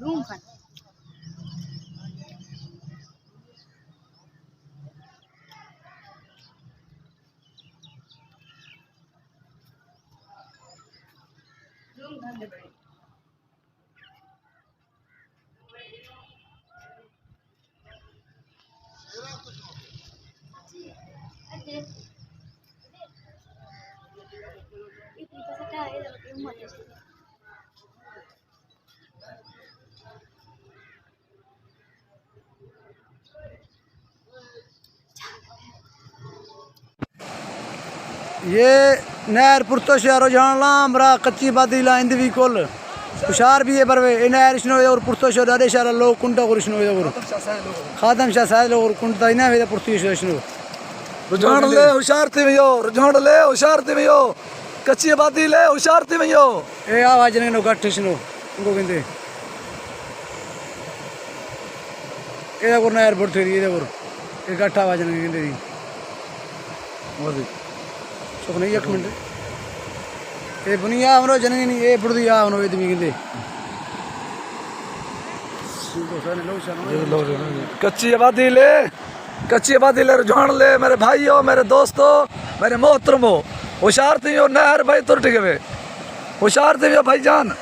Room Khan ये नहर पुरतो शहरो जानला हमरा कच्ची बादी ला इंदवी कोल हुशार भी है बरवे ए नहर इसनो और पुरतो शहर आदे शहर लोग कुंटा को इसनो और खादम शाह साहब लोग कुंटा इना वे पुरतो शहर इसनो रुझान ले हुशार थी मियो रुझान ले हुशार थी मियो कच्ची बादी ले हुशार थी मियो ए आवाज ने गठ इसनो उनको कहते ए को नहर पुरतो ये और ए गठ आवाज ने कहते मोदी सुखने एक मिनट ये बुनिया हमरो जननी नहीं ये बुढ़िया हमरो ये भी कहते कच्ची आबादी ले रुझान ले मेरे भाइयों मेरे दोस्तों मेरे मोहतरमो होशियार थी हो नहर भाई तुर टिके होशियार थी हो भाईजान।